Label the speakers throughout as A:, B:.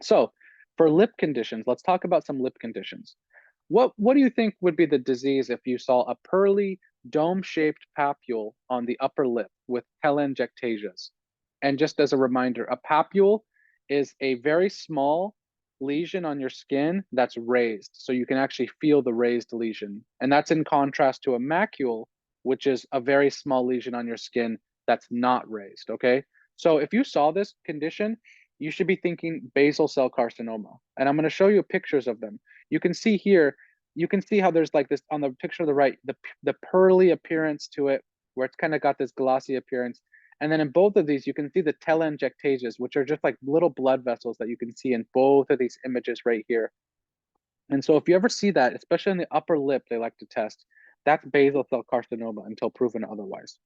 A: So for lip conditions, let's talk about some lip conditions. What do you think would be the disease if you saw a pearly dome-shaped papule on the upper lip with telangiectasias? And just as a reminder, a papule is a very small lesion on your skin that's raised, so you can actually feel the raised lesion. And that's in contrast to a macule, which is a very small lesion on your skin that's not raised, okay? So if you saw this condition, you should be thinking basal cell carcinoma. And I'm going to show you pictures of them. You can see here, you can see how there's like this on the picture of the right, the pearly appearance to it, where it's kind of got this glossy appearance. And then in both of these, you can see the telangiectasias, which are just like little blood vessels that you can see in both of these images right here. And so if you ever see that, especially in the upper lip, they like to test, that's basal cell carcinoma until proven otherwise.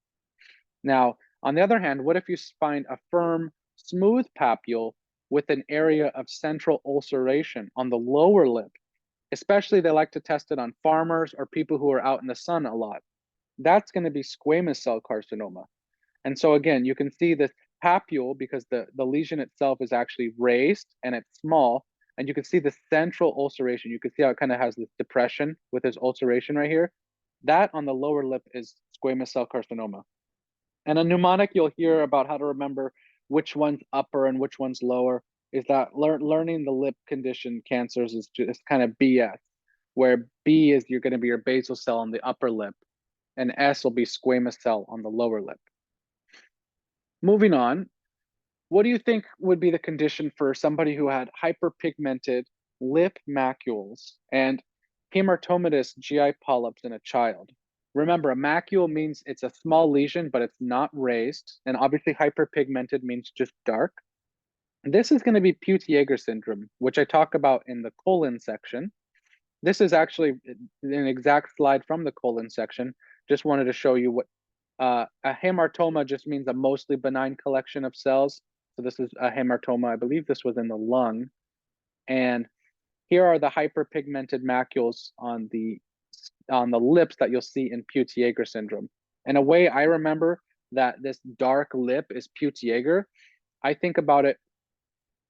A: Now, on the other hand, what if you find a firm, smooth papule with an area of central ulceration on the lower lip? Especially they like to test it on farmers or people who are out in the sun a lot. That's going to be squamous cell carcinoma. And so again, you can see this papule because the lesion itself is actually raised and it's small. And you can see the central ulceration. You can see how it kind of has this depression with this ulceration right here. That on the lower lip is squamous cell carcinoma. And a mnemonic you'll hear about how to remember which one's upper and which one's lower is that learning the lip condition cancers is just kind of BS, where B is you're going to be your basal cell on the upper lip, and S will be squamous cell on the lower lip. Moving on, what do you think would be the condition for somebody who had hyperpigmented lip macules and hematomatous GI polyps in a child? Remember, a macule means it's a small lesion, but it's not raised. And obviously, hyperpigmented means just dark. This is going to be Peutz-Jeghers syndrome, which I talk about in the colon section. This is actually an exact slide from the colon section. Just wanted to show you what a hamartoma just means a mostly benign collection of cells. So this is a hamartoma. I believe this was in the lung. And here are the hyperpigmented macules on the lips that you'll see in Peutz-Jeghers syndrome. And a way I remember that this dark lip is Peutz-Jeghers, I think about it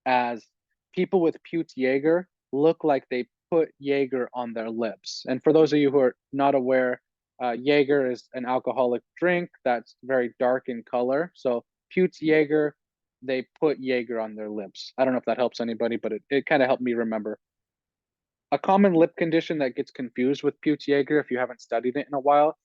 A: as people with Peutz-Jeghers look like they put Jaeger on their lips. And for those of you who are not aware, Jaeger is an alcoholic drink that's very dark in color. So Peutz-Jeghers, they put Jaeger on their lips. I don't know if that helps anybody, but it kind of helped me remember. A common lip condition that gets confused with Peutz-Jeghers, if you haven't studied it in a while,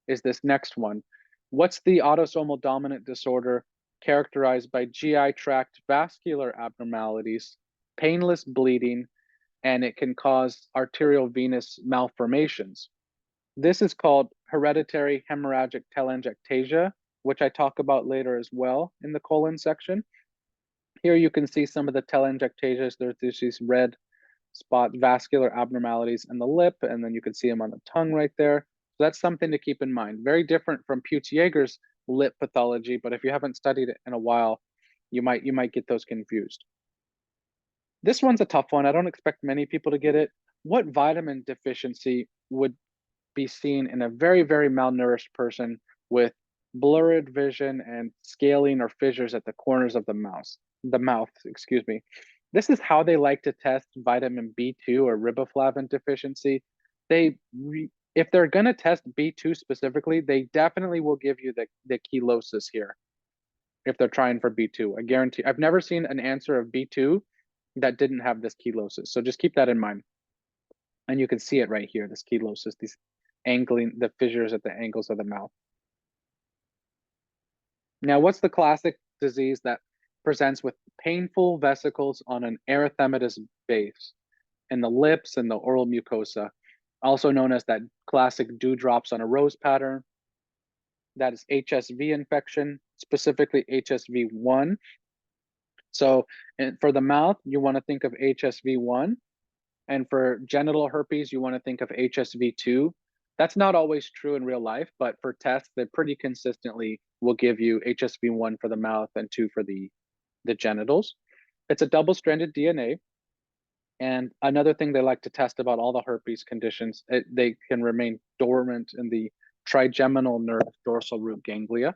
A: is this next one. What's the autosomal dominant disorder characterized by GI tract vascular abnormalities, painless bleeding, and it can cause arterial venous malformations? This is called hereditary hemorrhagic telangiectasia, which I talk about later as well in the colon section. Here you can see some of the telangiectasias. There's these red spot vascular abnormalities in the lip, and then you can see them on the tongue right there. So that's something to keep in mind. Very different from Peutz-Jeghers lip pathology, but if you haven't studied it in a while, you might get those confused. This one's a tough one. I don't expect many people to get it. What vitamin deficiency would be seen in a very, very malnourished person with blurred vision and scaling or fissures at the corners of the mouth, excuse me. This is how they like to test vitamin B2 or riboflavin deficiency. If they're going to test B2 specifically, they definitely will give you the chelosis here if they're trying for B2. I guarantee. I've never seen an answer of B2 that didn't have this chelosis. So just keep that in mind. And you can see it right here, this chelosis, these angling, the fissures at the angles of the mouth. Now, what's the classic disease that presents with painful vesicles on an erythematous base in the lips and the oral mucosa, also known as that classic dewdrops on a rose pattern? That is HSV infection, specifically HSV1. So for the mouth, you want to think of HSV1. And for genital herpes, you want to think of HSV2. That's not always true in real life, but for tests, they pretty consistently will give you HSV1 for the mouth and 2 for the genitals. It's a double-stranded DNA. And another thing they like to test about all the herpes conditions, they can remain dormant in the trigeminal nerve dorsal root ganglia.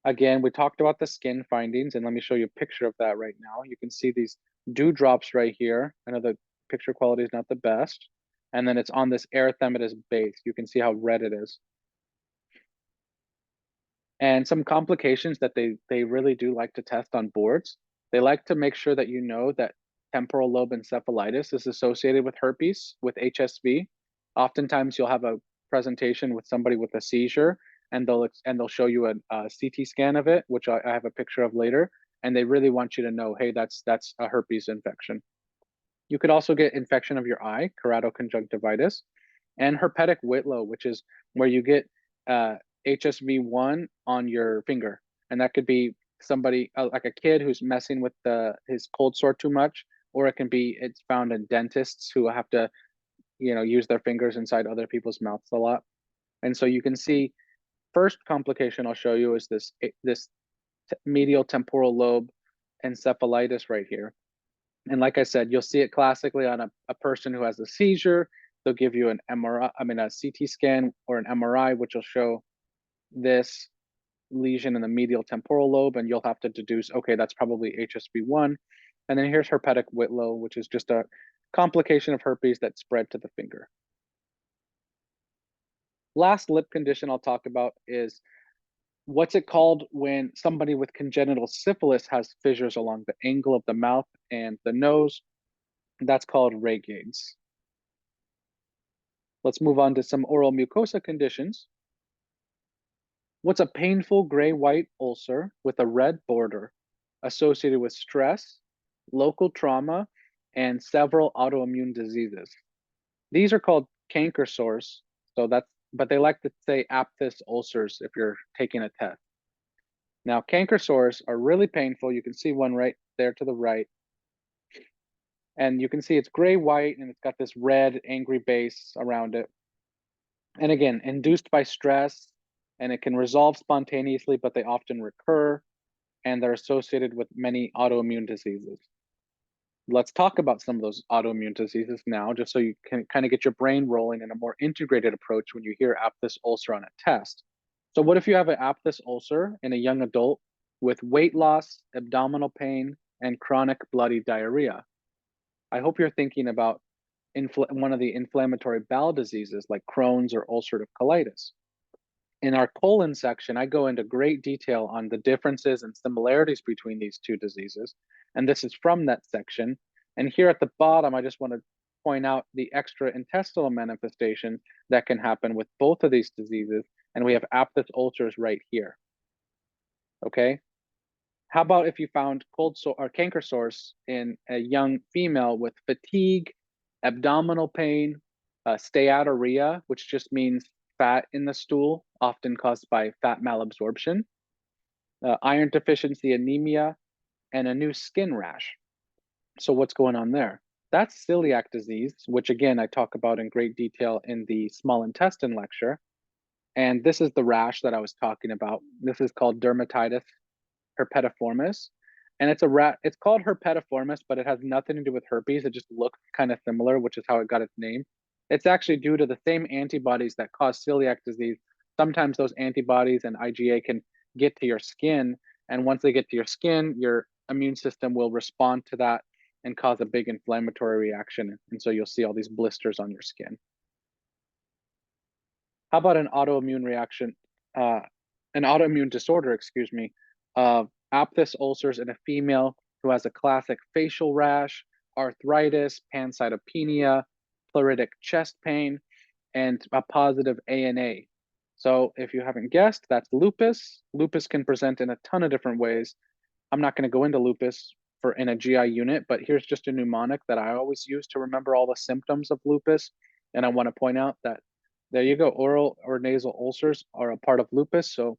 A: Again, we talked about the skin findings, and let me show you a picture of that right now. You can see these dewdrops right here. I know the picture quality is not the best. And then it's on this erythematous base. You can see how red it is. And some complications that they really do like to test on boards. They like to make sure that you know that temporal lobe encephalitis is associated with herpes, with HSV. Oftentimes, you'll have a presentation with somebody with a seizure, and they'll show you a CT scan of it, which I have a picture of later. And they really want you to know, hey, that's a herpes infection. You could also get infection of your eye, keratoconjunctivitis, and herpetic whitlow, which is where you get HSV1 on your finger. And that could be somebody like a kid who's messing with his cold sore too much, or it's found in dentists who have to, use their fingers inside other people's mouths a lot. And so you can see first complication I'll show you is this medial temporal lobe encephalitis right here. And like I said, you'll see it classically on a person who has a seizure. They'll give you an MRI, a CT scan or an MRI, which will show this lesion in the medial temporal lobe, and you'll have to deduce, okay, that's probably HSV1. And then here's herpetic whitlow, which is just a complication of herpes that spread to the finger. Last lip condition I'll talk about is what's it called when somebody with congenital syphilis has fissures along the angle of the mouth and the nose? That's called ray gaze. Let's move on to some oral mucosa conditions. What's a painful gray-white ulcer with a red border associated with stress, local trauma, and several autoimmune diseases? These are called canker sores. But they like to say aphthous ulcers if you're taking a test. Now, canker sores are really painful. You can see one right there to the right. And you can see it's gray-white and it's got this red angry base around it. And again, induced by stress, and it can resolve spontaneously, but they often recur, and they're associated with many autoimmune diseases. Let's talk about some of those autoimmune diseases now, just so you can kind of get your brain rolling in a more integrated approach when you hear aphthous ulcer on a test. So what if you have an aphthous ulcer in a young adult with weight loss, abdominal pain, and chronic bloody diarrhea? I hope you're thinking about one of the inflammatory bowel diseases like Crohn's or ulcerative colitis. In our colon section, I go into great detail on the differences and similarities between these two diseases. And this is from that section. And here at the bottom, I just want to point out the extra intestinal manifestation that can happen with both of these diseases. And we have aphthous ulcers right here. Okay. How about if you found cold sore or canker sores in a young female with fatigue, abdominal pain, steatorrhea, which just means fat in the stool, often caused by fat malabsorption, iron deficiency anemia, and a new skin rash. So what's going on there? That's celiac disease, which again, I talk about in great detail in the small intestine lecture. And this is the rash that I was talking about. This is called dermatitis herpetiformis. And it's called herpetiformis, but it has nothing to do with herpes. It just looks kind of similar, which is how it got its name. It's actually due to the same antibodies that cause celiac disease. Sometimes those antibodies and IgA can get to your skin. And once they get to your skin, your immune system will respond to that and cause a big inflammatory reaction. And so you'll see all these blisters on your skin. How about an autoimmune reaction, an autoimmune disorder, excuse me, of aphthous ulcers in a female who has a classic facial rash, arthritis, pancytopenia, pleuritic chest pain, and a positive ANA. So if you haven't guessed, that's lupus. Lupus can present in a ton of different ways. I'm not going to go into lupus in a GI unit, but here's just a mnemonic that I always use to remember all the symptoms of lupus. And I want to point out that there you go, oral or nasal ulcers are a part of lupus. So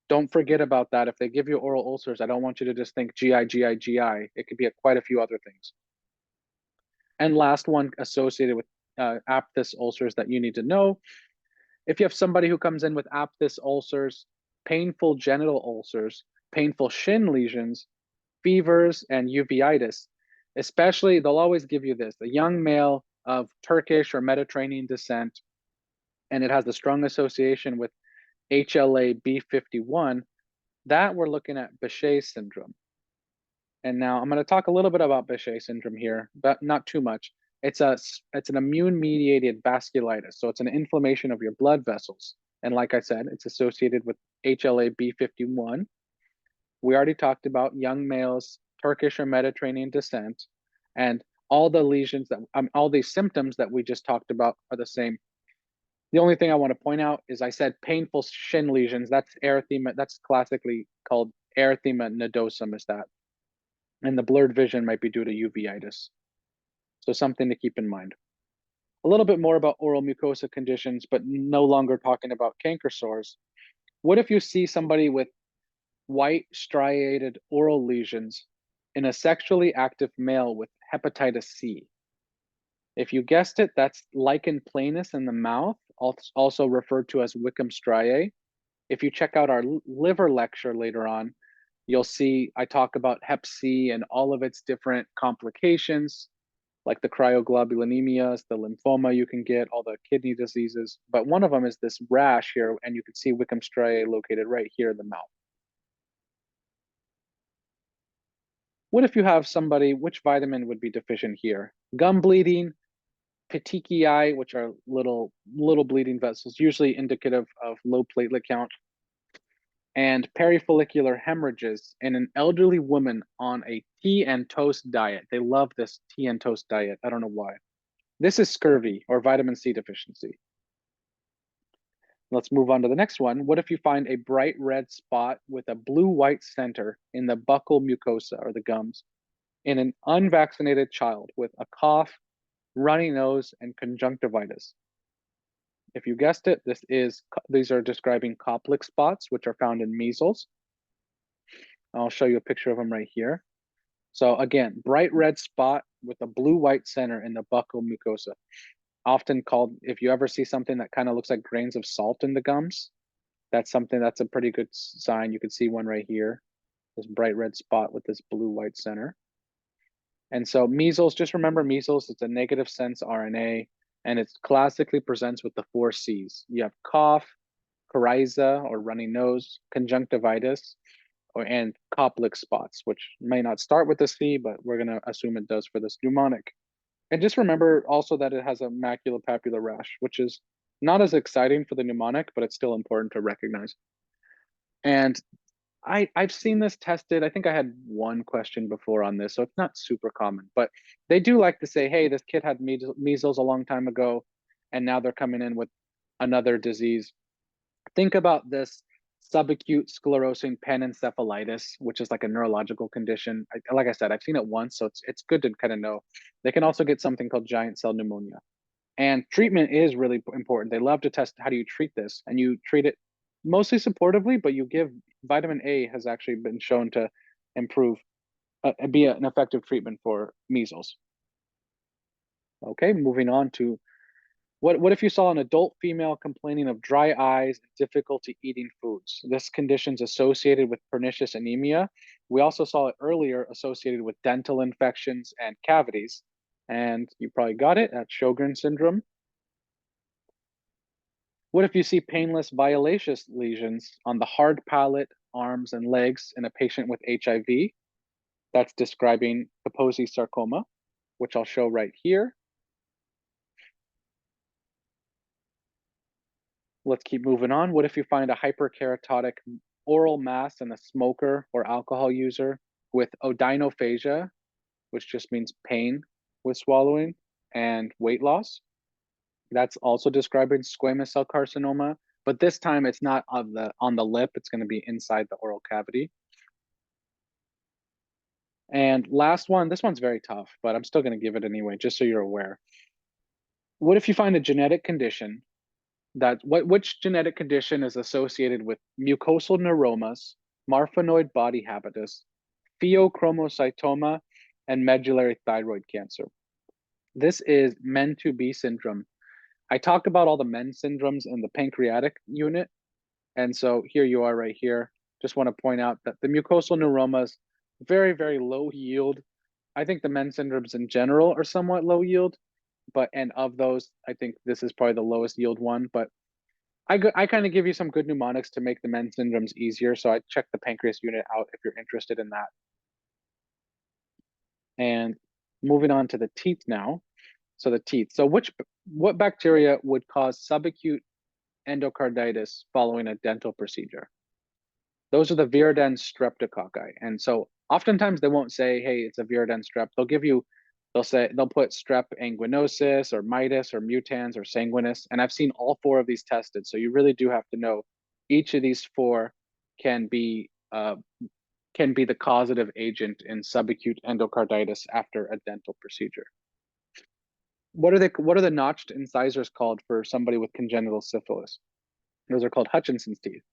A: don't forget about that. If they give you oral ulcers, I don't want you to just think GI, GI, GI. It could be quite a few other things. And last one associated with aphthous ulcers that you need to know. If you have somebody who comes in with aphthous ulcers, painful genital ulcers, painful shin lesions, fevers, and uveitis, especially, they'll always give you this, a young male of Turkish or Mediterranean descent, and it has a strong association with HLA-B51, That we're looking at Behçet's syndrome. And now I'm going to talk a little bit about Behçet syndrome here, but not too much. It's an immune-mediated vasculitis, so it's an inflammation of your blood vessels. And like I said, it's associated with HLA-B51. We already talked about young males, Turkish or Mediterranean descent, and all the lesions that all these symptoms that we just talked about are the same. The only thing I want to point out is I said painful shin lesions. That's erythema. That's classically called erythema nodosum. Is that? And the blurred vision might be due to uveitis. So something to keep in mind. A little bit more about oral mucosa conditions, but no longer talking about canker sores. What if you see somebody with white striated oral lesions in a sexually active male with hepatitis C? If you guessed it, that's lichen planus in the mouth, also referred to as Wickham striae. If you check out our liver lecture later on, you'll see I talk about hep C and all of its different complications, like the cryoglobulinemias, the lymphoma you can get, all the kidney diseases. But one of them is this rash here, and you can see Wickham striae located right here in the mouth. What if you have somebody, which vitamin would be deficient here? Gum bleeding, petechiae, which are little bleeding vessels, usually indicative of low platelet count, and perifollicular hemorrhages in an elderly woman on a tea and toast diet. They love this tea and toast diet. I don't know why. This is scurvy or vitamin C deficiency. Let's move on to the next one. What if you find a bright red spot with a blue-white center in the buccal mucosa or the gums in an unvaccinated child with a cough, runny nose, and conjunctivitis? If you guessed it, these are describing COMLEX spots, which are found in measles. I'll show you a picture of them right here. So again, bright red spot with a blue-white center in the buccal mucosa. Often called, if you ever see something that kind of looks like grains of salt in the gums, that's a pretty good sign. You can see one right here, this bright red spot with this blue-white center. And so measles, just remember measles, it's a negative sense RNA, and it classically presents with the 4 C's. You have cough, coryza or runny nose, conjunctivitis, and COMLEX spots, which may not start with a C, but we're going to assume it does for this mnemonic. And just remember also that it has a maculopapular rash, which is not as exciting for the mnemonic, but it's still important to recognize. And I've seen this tested. I think I had one question before on this, so it's not super common, but they do like to say, hey, this kid had measles a long time ago, and now they're coming in with another disease. Think about this subacute sclerosing panencephalitis, which is like a neurological condition. Like I said, I've seen it once, so it's good to kind of know. They can also get something called giant cell pneumonia. And treatment is really important. They love to test how do you treat this, and you treat it mostly supportively, but you give vitamin A has actually been shown to improve, be an effective treatment for measles. Okay, moving on to what if you saw an adult female complaining of dry eyes and difficulty eating foods? This condition is associated with pernicious anemia. We also saw it earlier associated with dental infections and cavities. And you probably got it at Sjogren's syndrome. What if you see painless violaceous lesions on the hard palate, arms, and legs in a patient with HIV? That's describing Kaposi sarcoma, which I'll show right here. Let's keep moving on. What if you find a hyperkeratotic oral mass in a smoker or alcohol user with odynophagia, which just means pain with swallowing and weight loss? That's also describing squamous cell carcinoma, but this time it's not on the lip, it's going to be inside the oral cavity. And last one, this one's very tough, but I'm still going to give it anyway, just so you're aware. What if you find a genetic condition which genetic condition is associated with mucosal neuromas, marfanoid body habitus, pheochromocytoma, and medullary thyroid cancer? This is MEN2B syndrome. I talk about all the MEN syndromes in the pancreatic unit. And so here you are right here. Just want to point out that the mucosal neuromas, very, very low yield. I think the MEN syndromes in general are somewhat low yield, and of those, I think this is probably the lowest yield one. But I kind of give you some good mnemonics to make the men's syndromes easier. So I check the pancreas unit out if you're interested in that. And moving on to the teeth now. So the teeth. So what bacteria would cause subacute endocarditis following a dental procedure? Those are the viridans streptococci. And so oftentimes they won't say, hey, it's a viridan strep. They'll put strep anguinosus or mitis or mutans or sanguinis. And I've seen all four of these tested. So you really do have to know each of these four can be the causative agent in subacute endocarditis after a dental procedure. What are the notched incisors called for somebody with congenital syphilis? Those are called Hutchinson's teeth.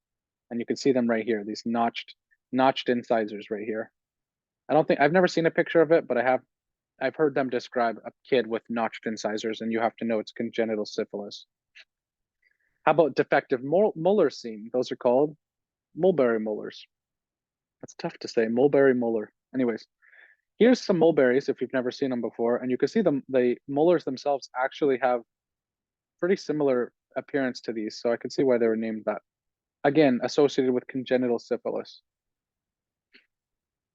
A: And you can see them right here, these notched incisors right here. I've never seen a picture of it, but I've heard them describe a kid with notched incisors, and you have to know it's congenital syphilis. How about defective molar seam? Those are called mulberry molars. That's tough to say, mulberry molar. Anyways, here's some mulberries if you've never seen them before, and you can see the molars themselves actually have pretty similar appearance to these, so I can see why they were named that. Again, associated with congenital syphilis.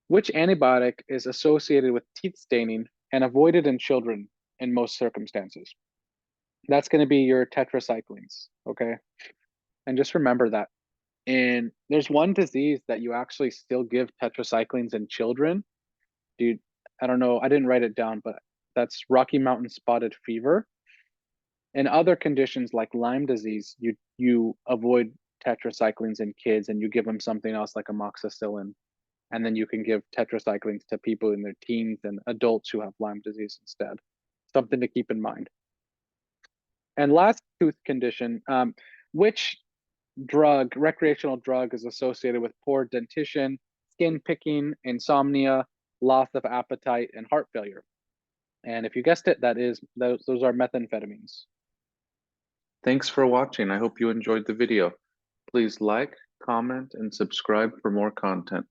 A: Which antibiotic is associated with teeth staining and avoided in children in most circumstances? That's going to be your tetracyclines, okay? And just remember that. And there's one disease that you actually still give tetracyclines in children. Dude, I don't know, I didn't write it down, but that's Rocky Mountain spotted fever. In other conditions like Lyme disease, you avoid tetracyclines in kids and you give them something else like amoxicillin. And then you can give tetracyclines to people in their teens and adults who have Lyme disease instead. Something to keep in mind. And last tooth condition, which recreational drug is associated with poor dentition, skin picking, insomnia, loss of appetite, and heart failure? And if you guessed it, those are methamphetamines. Thanks for watching. I hope you enjoyed the video. Please like, comment, and subscribe for more content.